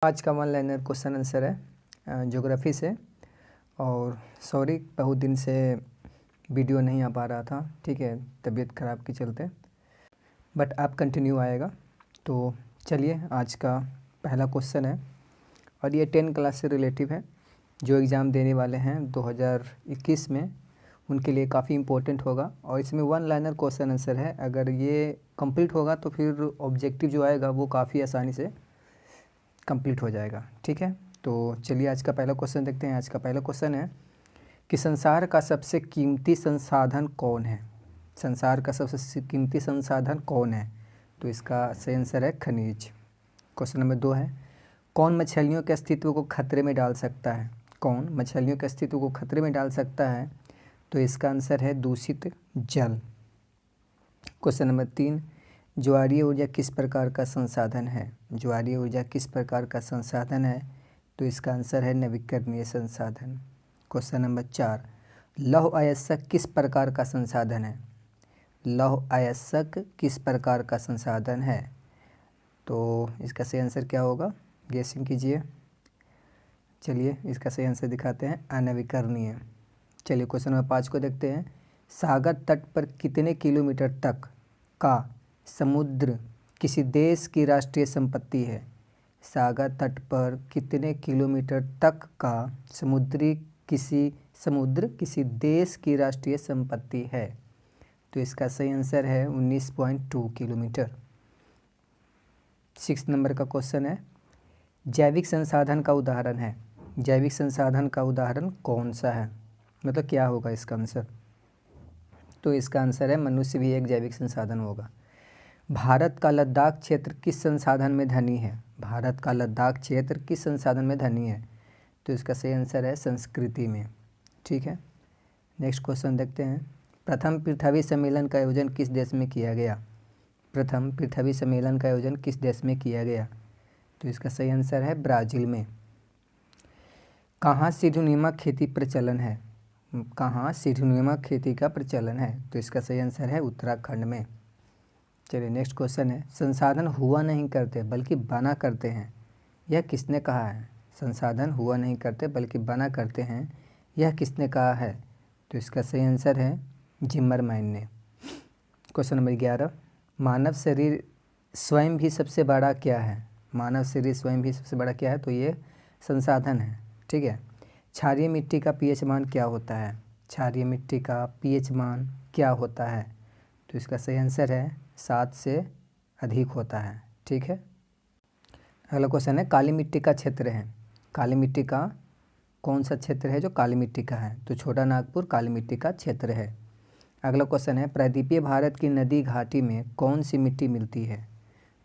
आज का one liner question answer है ज्योग्राफी से। और सॉरी बहुत दिन से वीडियो नहीं आ पा रहा था, ठीक है, तबीयत ख़राब के चलते, बट अब कंटिन्यू आएगा। तो चलिए, आज का पहला क्वेश्चन है और ये 10 क्लास से रिलेटिव है। जो एग्ज़ाम देने वाले हैं 2021 में उनके लिए काफ़ी इम्पोर्टेंट होगा। और इसमें वन लाइनर क्वेश्चन आंसर है। अगर ये कंप्लीट होगा तो फिर ऑब्जेक्टिव जो आएगा वो काफ़ी आसानी से कंप्लीट हो जाएगा, ठीक है। तो चलिए आज का पहला क्वेश्चन देखते हैं। आज का पहला क्वेश्चन है कि संसार का सबसे कीमती संसाधन कौन है। संसार का सबसे कीमती संसाधन कौन है? तो इसका सही आंसर है खनिज। क्वेश्चन नंबर 2 है, कौन मछलियों के अस्तित्व को खतरे में डाल सकता है? कौन मछलियों के अस्तित्व को खतरे में डाल सकता है? तो इसका आंसर है दूषित जल। क्वेश्चन नंबर 3, ज्वारीय ऊर्जा किस प्रकार का संसाधन है? ज्वारीय ऊर्जा किस प्रकार का संसाधन है? तो इसका आंसर है नवीकरणीय संसाधन। क्वेश्चन नंबर 4, लौह अयस्क किस प्रकार का संसाधन है? लौह अयस्क किस प्रकार का संसाधन है? तो इसका सही आंसर क्या होगा? गेसिंग कीजिए। चलिए इसका सही आंसर दिखाते हैं, अनवीकरणीय। चलिए क्वेश्चन नंबर 5 को देखते हैं। सागर तट पर कितने किलोमीटर तक का समुद्र किसी देश की राष्ट्रीय संपत्ति है? सागर तट पर कितने किलोमीटर तक का समुद्र किसी देश की राष्ट्रीय संपत्ति है? तो इसका सही आंसर है 19.2 किलोमीटर। 6 नंबर का क्वेश्चन है, जैविक संसाधन का उदाहरण है। जैविक संसाधन का उदाहरण कौन सा है? मतलब क्या होगा इसका आंसर? तो इसका आंसर है मनुष्य भी एक जैविक संसाधन होगा। भारत का लद्दाख क्षेत्र किस संसाधन में धनी है? भारत का लद्दाख क्षेत्र किस संसाधन में धनी है? तो इसका सही आंसर है संस्कृति में, ठीक है। नेक्स्ट क्वेश्चन देखते हैं। प्रथम पृथ्वी सम्मेलन का आयोजन किस देश में किया गया? प्रथम पृथ्वी सम्मेलन का आयोजन किस देश में किया गया? तो इसका सही आंसर है ब्राज़ील में। कहाँ सीढ़ीनुमा खेती प्रचलन है? कहाँ सीढ़ीनुमा खेती का प्रचलन है? तो इसका सही आंसर है उत्तराखंड में। चलिए नेक्स्ट क्वेश्चन है, संसाधन हुआ नहीं करते बल्कि बना करते हैं, यह किसने कहा है? संसाधन हुआ नहीं करते बल्कि बना करते हैं, यह किसने कहा है? तो इसका सही आंसर है जिम्मरमैन ने। क्वेश्चन नंबर 11, मानव शरीर स्वयं भी सबसे बड़ा क्या है? मानव शरीर स्वयं भी सबसे बड़ा क्या है? तो ये संसाधन है, ठीक है। क्षारीय मिट्टी का पीएच मान क्या होता है? क्षारीय मिट्टी का पीएच मान क्या होता है? तो इसका सही आंसर है 7 से अधिक होता है, ठीक है। अगला क्वेश्चन है, काली मिट्टी का क्षेत्र है। काली मिट्टी का कौन सा क्षेत्र है जो काली मिट्टी का है? तो छोटा नागपुर काली मिट्टी का क्षेत्र है। अगला क्वेश्चन है, प्रायद्वीपीय भारत की नदी घाटी में कौन सी मिट्टी मिलती है?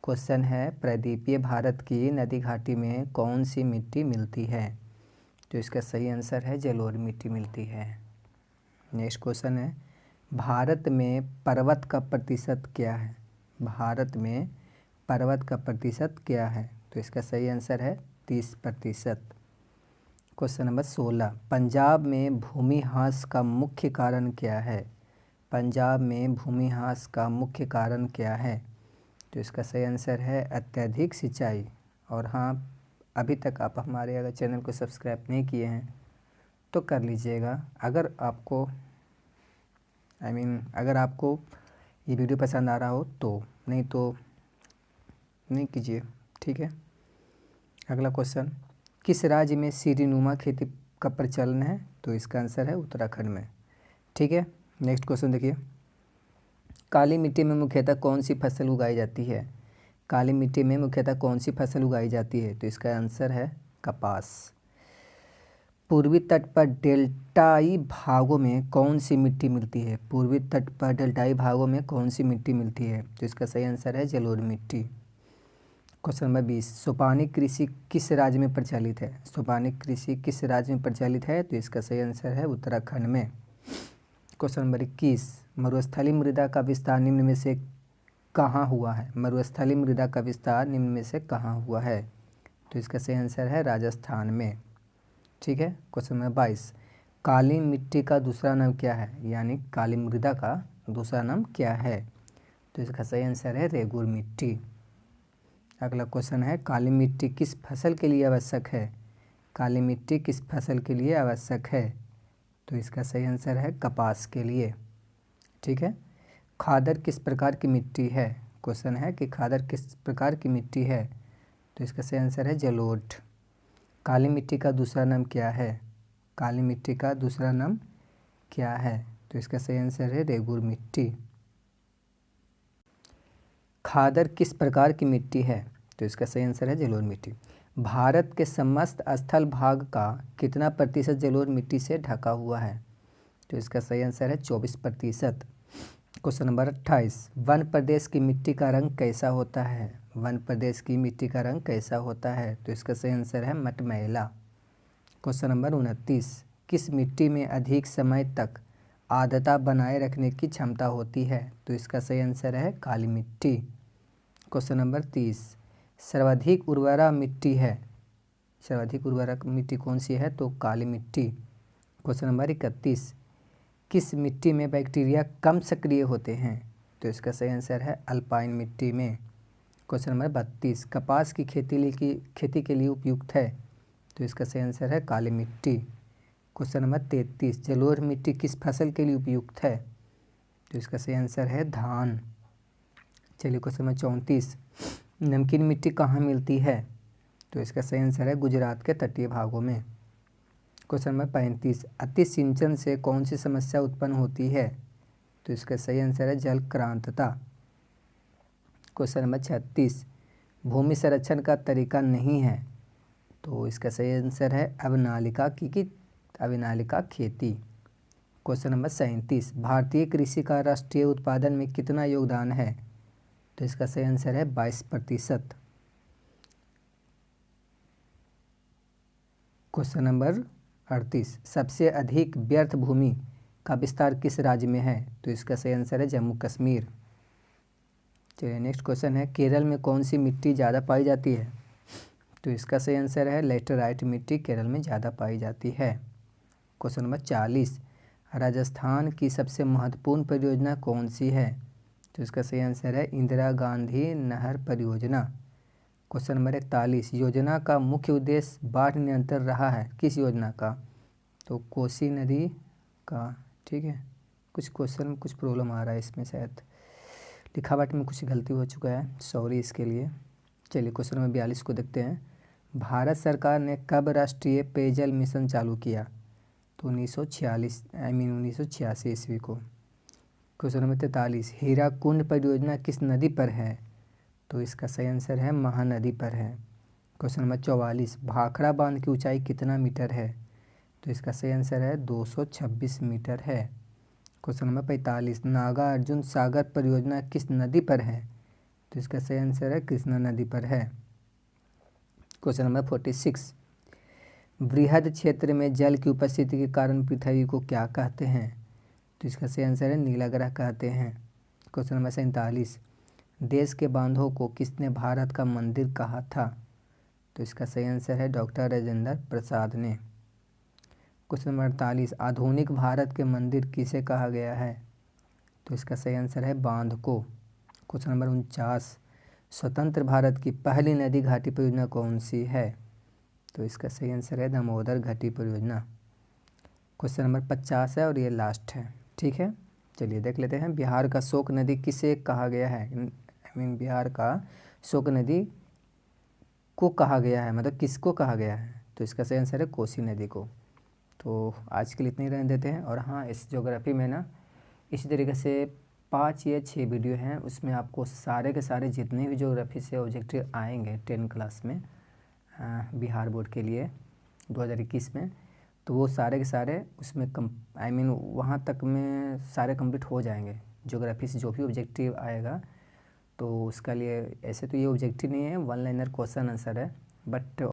क्वेश्चन है, प्रायद्वीपीय भारत की नदी घाटी में कौन सी मिट्टी मिलती है? तो इसका सही आंसर है जलोढ़ मिट्टी मिलती है। नेक्स्ट क्वेश्चन है, भारत में पर्वत का प्रतिशत क्या है? भारत में पर्वत का प्रतिशत क्या है? तो इसका सही आंसर है 30%। क्वेश्चन नंबर 16, पंजाब में भूमिह्रास का मुख्य कारण क्या है? पंजाब में भूमिह्रास का मुख्य कारण क्या है? तो इसका सही आंसर है अत्यधिक सिंचाई। और हाँ, अभी तक आप हमारे अगर चैनल को सब्सक्राइब नहीं किए हैं तो कर लीजिएगा। अगर आपको अगर आपको ये वीडियो पसंद आ रहा हो तो, नहीं तो नहीं कीजिए, ठीक है। अगला क्वेश्चन, किस राज्य में सीढ़ीनुमा खेती का प्रचलन है? तो इसका आंसर है उत्तराखंड में, ठीक है। नेक्स्ट क्वेश्चन देखिए, काली मिट्टी में मुख्यतः कौन सी फसल उगाई जाती है? काली मिट्टी में मुख्यतः कौन सी फसल उगाई जाती है? तो इसका आंसर है कपास। पूर्वी तट पर डेल्टाई भागों में कौन सी मिट्टी मिलती है? पूर्वी तट पर डेल्टाई भागों में कौन सी मिट्टी मिलती है? तो इसका सही आंसर है जलोढ़ मिट्टी। क्वेश्चन नंबर 20, सोपानिक कृषि किस राज्य में प्रचलित है? सोपानिक कृषि किस राज्य में प्रचलित है? तो इसका सही आंसर है उत्तराखंड में। क्वेश्चन नंबर 21, मरुस्थलीय मृदा का विस्तार निम्न में से कहाँ हुआ है? मरुस्थलीय मृदा का विस्तार निम्न में से कहाँ हुआ है? तो इसका सही आंसर है राजस्थान में, ठीक है। क्वेश्चन नंबर 22, काली मिट्टी का दूसरा नाम क्या है? यानी काली मृदा का दूसरा नाम क्या है? तो इसका सही आंसर है रेगुर मिट्टी। अगला क्वेश्चन है काली मिट्टी किस फसल के लिए आवश्यक है? काली मिट्टी किस फसल के लिए आवश्यक है? तो इसका सही आंसर है कपास के लिए। ठीक है। खादर किस प्रकार की मिट्टी है? क्वेश्चन है कि खादर किस प्रकार की मिट्टी है? तो इसका सही आंसर है जलोढ़। काली मिट्टी का दूसरा नाम क्या है? काली मिट्टी का दूसरा नाम क्या है? तो इसका सही आंसर है रेगुर मिट्टी। खादर किस प्रकार की मिट्टी है? तो इसका सही आंसर है जलोढ़ मिट्टी। भारत के समस्त स्थल भाग का कितना प्रतिशत जलोढ़ मिट्टी से ढका हुआ है? तो इसका सही आंसर है 24%। क्वेश्चन नंबर 28, वन प्रदेश की मिट्टी का रंग कैसा होता है? वन प्रदेश की मिट्टी का रंग कैसा होता है? तो इसका सही आंसर है मटमैला। क्वेश्चन नंबर 29, किस मिट्टी में अधिक समय तक आर्द्रता बनाए रखने की क्षमता होती है? तो इसका सही आंसर है काली मिट्टी। क्वेश्चन नंबर 30, सर्वाधिक उर्वरा मिट्टी है, सर्वाधिक उर्वरक मिट्टी कौन सी है? तो काली मिट्टी। क्वेश्चन नंबर 31, किस मिट्टी में बैक्टीरिया कम सक्रिय होते हैं? तो इसका सही आंसर है अल्पाइन मिट्टी में। क्वेश्चन नंबर 32, कपास की खेती के लिए उपयुक्त है? तो इसका सही आंसर है काली मिट्टी। क्वेश्चन नंबर 33, जलोढ़ मिट्टी किस फसल के लिए उपयुक्त है? तो इसका सही आंसर है धान। चलिए क्वेश्चन नंबर 34, नमकीन मिट्टी कहाँ मिलती है? तो इसका सही आंसर है गुजरात के तटीय भागों में। क्वेश्चन नंबर 35, अति सिंचन से कौन सी समस्या उत्पन्न होती है? तो इसका सही आंसर है जलक्रांतता। क्वेश्चन नंबर 36, भूमि संरक्षण का तरीका नहीं है? तो इसका सही आंसर है अविनालिका खेती। क्वेश्चन नंबर 37, भारतीय कृषि का राष्ट्रीय उत्पादन में कितना योगदान है? तो इसका सही आंसर है 22%। क्वेश्चन नंबर 38, सबसे अधिक व्यर्थ भूमि का विस्तार किस राज्य में है? तो इसका सही आंसर है जम्मू कश्मीर। चलिए नेक्स्ट क्वेश्चन है, केरल में कौन सी मिट्टी ज़्यादा पाई जाती है? तो इसका सही आंसर है लेटराइट मिट्टी केरल में ज़्यादा पाई जाती है। क्वेश्चन नंबर 40, राजस्थान की सबसे महत्वपूर्ण परियोजना कौन सी है? तो इसका सही आंसर है इंदिरा गांधी नहर परियोजना। क्वेश्चन नंबर 41, योजना का मुख्य उद्देश्य बाढ़ नियंत्रण रहा है, किस योजना का? तो कोसी नदी का। ठीक है, कुछ क्वेश्चन में कुछ प्रॉब्लम आ रहा है इसमें, शायद लिखावट में कुछ गलती हो चुका है, सॉरी इसके लिए। चलिए क्वेश्चन नंबर 42 को देखते हैं, भारत सरकार ने कब राष्ट्रीय पेयजल मिशन चालू किया? तो 1986 ईस्वी को। क्वेश्चन नंबर 43, हीराकुंड परियोजना किस नदी पर है? तो इसका सही आंसर है महानदी पर है। क्वेश्चन नंबर 44, भाखड़ा बांध की ऊंचाई कितना मीटर है? तो इसका सही आंसर है 226 मीटर है। क्वेश्चन नंबर 45, नागा अर्जुन सागर परियोजना किस नदी पर है? तो इसका सही आंसर है कृष्णा नदी पर है। क्वेश्चन नंबर 46, बृहद क्षेत्र में जल की उपस्थिति के कारण पृथ्वी को क्या कहते हैं? तो इसका सही आंसर है नीला ग्रह कहते हैं। क्वेश्चन नंबर 47, देश के बांधों को किसने भारत का मंदिर कहा था? तो इसका सही आंसर है डॉक्टर राजेंद्र प्रसाद ने। क्वेश्चन नंबर 48, आधुनिक भारत के मंदिर किसे कहा गया है? तो इसका सही आंसर है बांध को। क्वेश्चन नंबर 49, स्वतंत्र भारत की पहली नदी घाटी परियोजना कौन सी है? तो इसका सही आंसर है दामोदर घाटी परियोजना। क्वेश्चन नंबर 50 है और ये लास्ट है। ठीक है, चलिए देख लेते हैं, बिहार का शोक नदी किसे कहा गया है? बिहार का शोक नदी को कहा गया है, मतलब किसको कहा गया है? तो इसका सही आंसर है कोसी नदी को। तो आज के लिए इतने ही रहने देते हैं। और हाँ, इस ज्योग्राफी में ना इसी तरीके से 5 या 6 वीडियो हैं, उसमें आपको सारे के सारे जितने भी ज्योग्राफी से ऑब्जेक्टिव आएंगे 10 क्लास में बिहार बोर्ड के लिए 2021 में, तो वो सारे के सारे उसमें वहाँ तक में सारे कंप्लीट हो जाएंगे। ज्योग्राफी से जो भी ऑब्जेक्टिव आएगा तो उसका लिए ऐसे तो ये ऑब्जेक्टिव नहीं है, 1 लाइनर क्वेश्चन आंसर है, बट